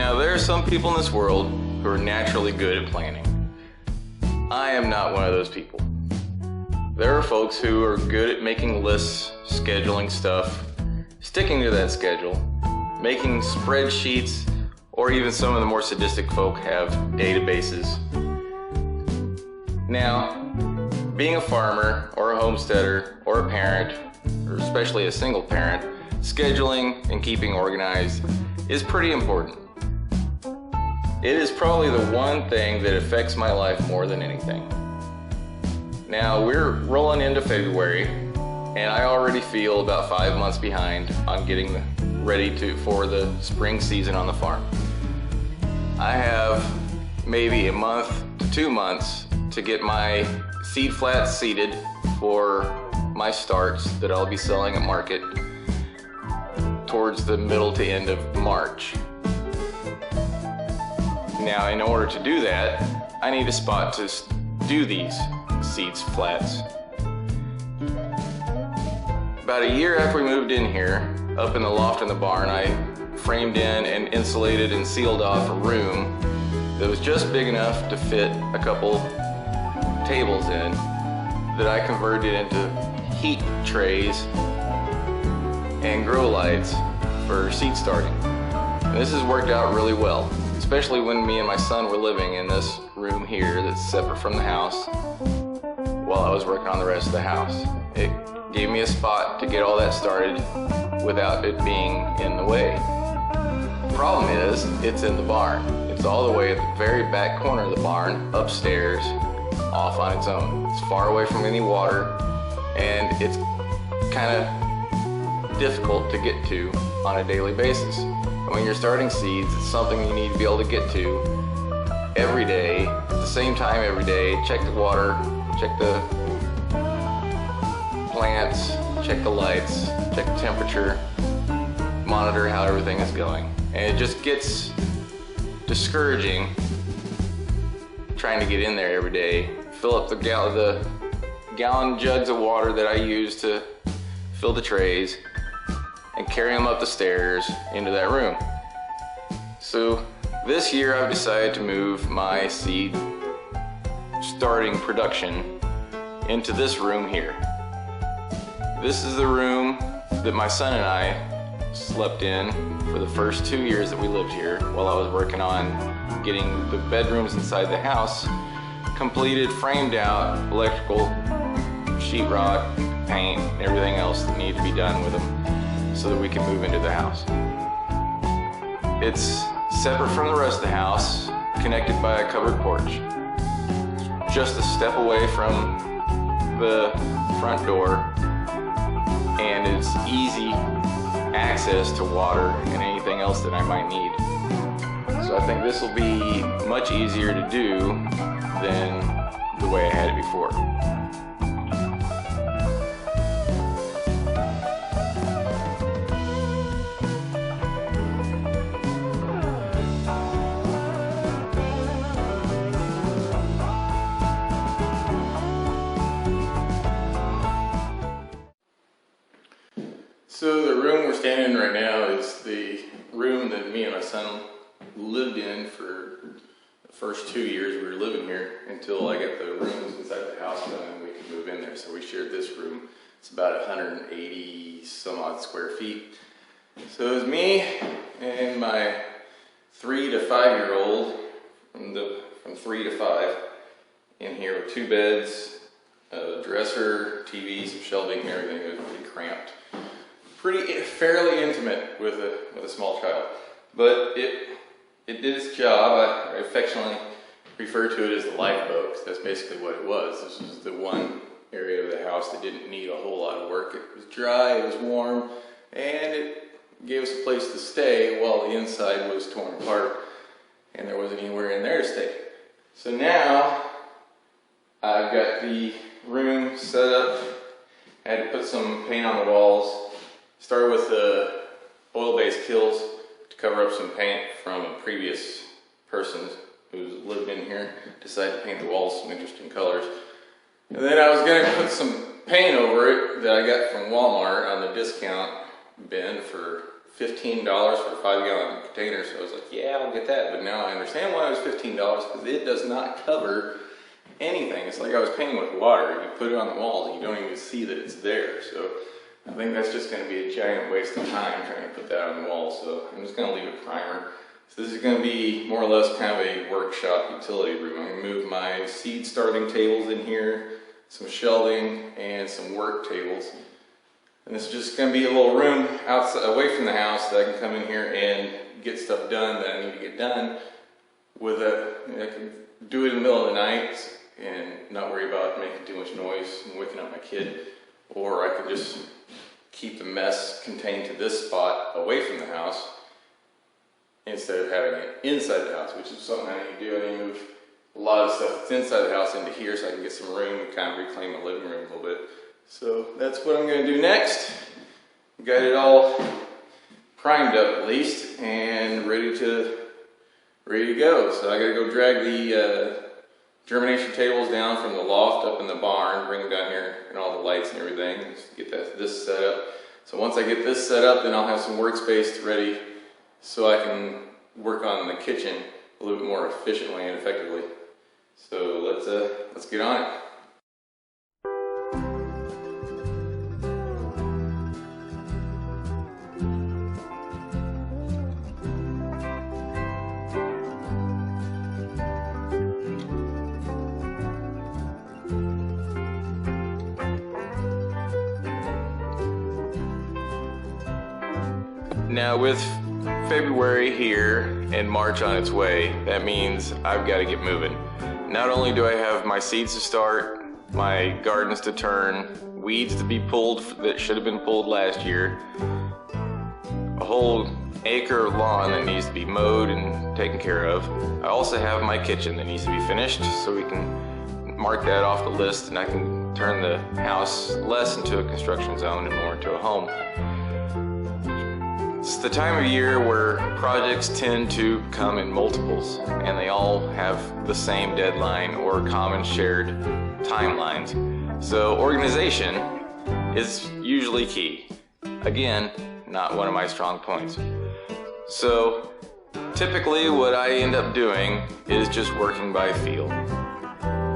Now, there are some people in this world who are naturally good at planning. I am not one of those people. There are folks who are good at making lists, scheduling stuff, sticking to that schedule, making spreadsheets, or even some of the more sadistic folk have databases. Now, being a farmer or a homesteader or a parent, or especially a single parent, scheduling and keeping organized is pretty important. It is probably the one thing that affects my life more than anything. Now, we're rolling into February, and I already feel about 5 months behind on getting ready for the spring season on the farm. I have maybe a month to 2 months to get my seed flats seeded for my starts that I'll be selling at market towards the middle to end of March. Now, in order to do that, I need a spot to do these seeds flats. About a year after we moved in here, up in the loft in the barn, I framed in and insulated and sealed off a room that was just big enough to fit a couple tables in, that I converted into heat trays and grow lights for seed starting. And this has worked out really well, especially when me and my son were living in this room here that's separate from the house while I was working on the rest of the house. It gave me a spot to get all that started without it being in the way. The problem is, it's in the barn. It's all the way at the very back corner of the barn, upstairs, off on its own. It's far away from any water, and it's kind of difficult to get to on a daily basis. When you're starting seeds, it's something you need to be able to get to every day, at the same time every day. Check the water, check the plants, check the lights, check the temperature, monitor how everything is going. And it just gets discouraging trying to get in there every day, fill up the gallon jugs of water that I use to fill the trays, and carry them up the stairs into that room. So this year I've decided to move my seed starting production into this room here. This is the room that my son and I slept in for the first 2 years that we lived here, while I was working on getting the bedrooms inside the house completed, framed out, electrical, sheetrock, paint, everything else that needed to be done with them, so that we can move into the house. It's separate from the rest of the house, connected by a covered porch. Just a step away from the front door, and it's easy access to water and anything else that I might need. So I think this will be much easier to do than the way I had it before. So the room we're standing in right now is the room that me and my son lived in for the first 2 years we were living here, until I got the rooms inside the house done and we could move in there. So we shared this room. It's about 180 some odd square feet. So it was me and my 3 to 5 year old, from 3 to 5, in here with 2 beds, a dresser, TV, some shelving and everything. It was pretty cramped. Fairly intimate with a small child, but it did its job. I affectionately refer to it as the lifeboat, because that's basically what it was. This was the one area of the house that didn't need a whole lot of work. It was dry, it was warm, and it gave us a place to stay while the inside was torn apart and there wasn't anywhere in there to stay. So now I've got the room set up. I had to put some paint on the walls. Started with the oil-based kills to cover up some paint from a previous person who's lived in here. Decided to paint the walls some interesting colors. And then I was going to put some paint over it that I got from Walmart on the discount bin for $15 for a 5-gallon container, so I was like, yeah, I'll get that. But now I understand why it was $15, because it does not cover anything. It's like I was painting with water. You put it on the walls and you don't even see that it's there. So I think that's just going to be a giant waste of time trying to put that on the wall. So I'm just going to leave it primer. So this is going to be more or less kind of a workshop utility room. I'm going to move my seed starting tables in here, some shelving, and some work tables. And it's just going to be a little room outside, away from the house, that I can come in here and get stuff done that I need to get done. I can do it in the middle of the night and not worry about making too much noise and waking up my kid. Or I could just keep the mess contained to this spot away from the house instead of having it inside the house, which is something I need to do. I need to move a lot of stuff that's inside the house into here so I can get some room and kind of reclaim the living room a little bit. So that's what I'm going to do next. Got it all primed up at least and ready to go. So I got to go drag the germination tables down from the loft up in the barn, bring them down here and all the lights and everything, just get this set up. So once I get this set up, then I'll have some workspace ready so I can work on the kitchen a little bit more efficiently and effectively. So let's get on it. Now with February here and March on its way, that means I've got to get moving. Not only do I have my seeds to start, my gardens to turn, weeds to be pulled that should have been pulled last year, a whole acre of lawn that needs to be mowed and taken care of. I also have my kitchen that needs to be finished, so we can mark that off the list and I can turn the house less into a construction zone and more into a home. It's the time of year where projects tend to come in multiples and they all have the same deadline or common shared timelines. So organization is usually key. Again, not one of my strong points. So typically what I end up doing is just working by feel.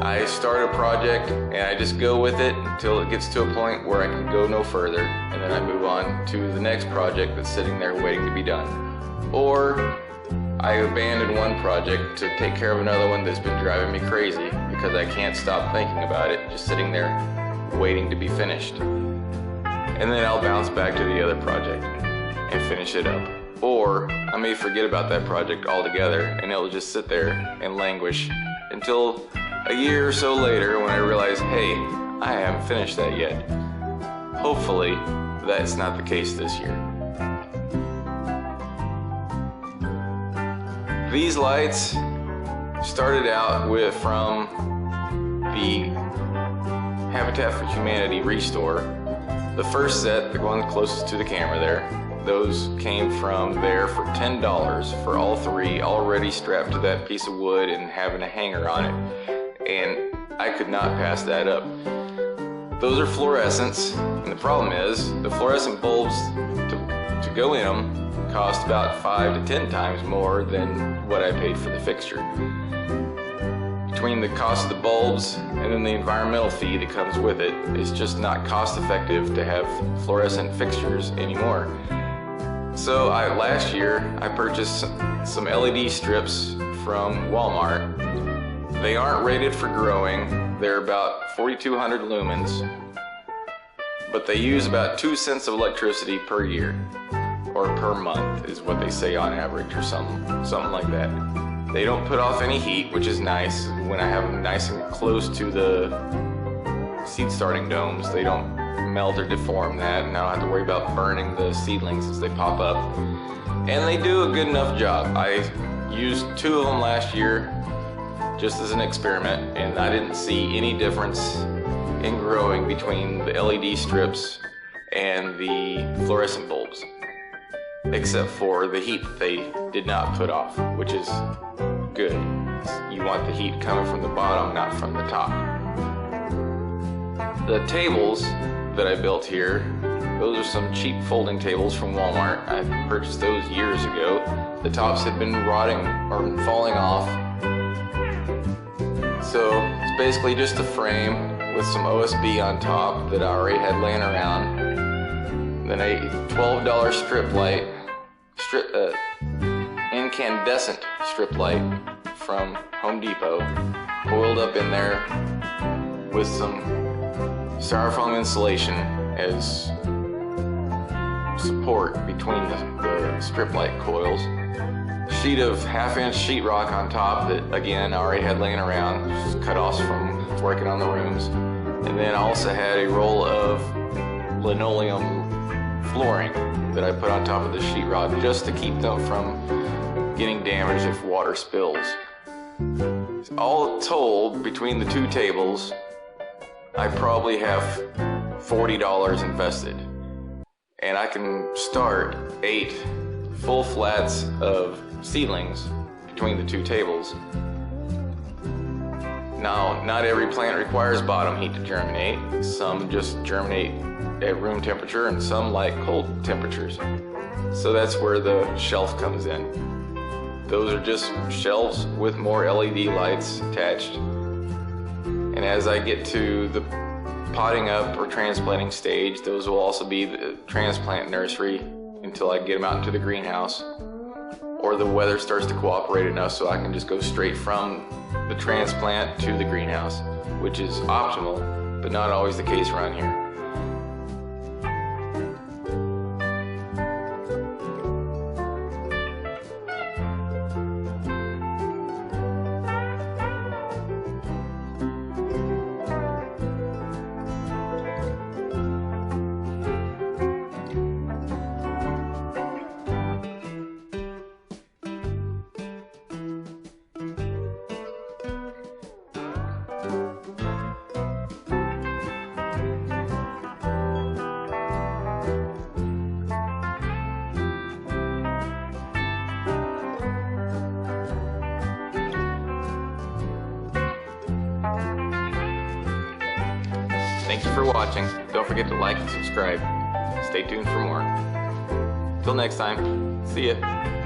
I start a project and I just go with it until it gets to a point where I can go no further, and then I move on to the next project that's sitting there waiting to be done. Or I abandon one project to take care of another one that's been driving me crazy because I can't stop thinking about it, just sitting there waiting to be finished. And then I'll bounce back to the other project and finish it up. Or I may forget about that project altogether and it'll just sit there and languish until a year or so later when I realize, hey, I haven't finished that yet. Hopefully, that's not the case this year. These lights started out from the Habitat for Humanity Restore. The first set, the one closest to the camera there, those came from there for $10 for all three, already strapped to that piece of wood and having a hanger on it. And I could not pass that up. Those are fluorescents, and the problem is the fluorescent bulbs to go in them cost about 5 to 10 times more than what I paid for the fixture. Between the cost of the bulbs and then the environmental fee that comes with it, it's just not cost effective to have fluorescent fixtures anymore. So last year I purchased some LED strips from Walmart. They aren't rated for growing. They're about 4,200 lumens, but they use about 2 cents of electricity per year, or per month is what they say on average, or something like that. They don't put off any heat, which is nice. When I have them nice and close to the seed starting domes, they don't melt or deform that, and I don't have to worry about burning the seedlings as they pop up. And they do a good enough job. I used 2 of them last year just as an experiment, and I didn't see any difference in growing between the LED strips and the fluorescent bulbs, except for the heat that they did not put off, which is good. You want the heat coming from the bottom, not from the top. The tables that I built here Those are some cheap folding tables from Walmart. I purchased those years ago. The tops had been rotting or falling off. So it's basically just a frame with some OSB on top that I already had laying around. Then a $12 strip light, incandescent strip light from Home Depot, coiled up in there with some styrofoam insulation as support between the strip light coils. Sheet of 1/2-inch sheetrock on top that again I already had laying around, just cut offs from working on the rooms. And then I also had a roll of linoleum flooring that I put on top of the sheetrock just to keep them from getting damaged if water spills. All told, between the two tables, I probably have $40 invested. And I can start 8 full flats of seedlings between the two tables. Now, not every plant requires bottom heat to germinate. Some just germinate at room temperature and some like cold temperatures. So that's where the shelf comes in. Those are just shelves with more LED lights attached. And as I get to the potting up or transplanting stage, those will also be the transplant nursery until I get them out into the greenhouse, or the weather starts to cooperate enough so I can just go straight from the transplant to the greenhouse, which is optimal, but not always the case around here. Thank you for watching. Don't forget to like and subscribe. Stay tuned for more. Till next time, see ya.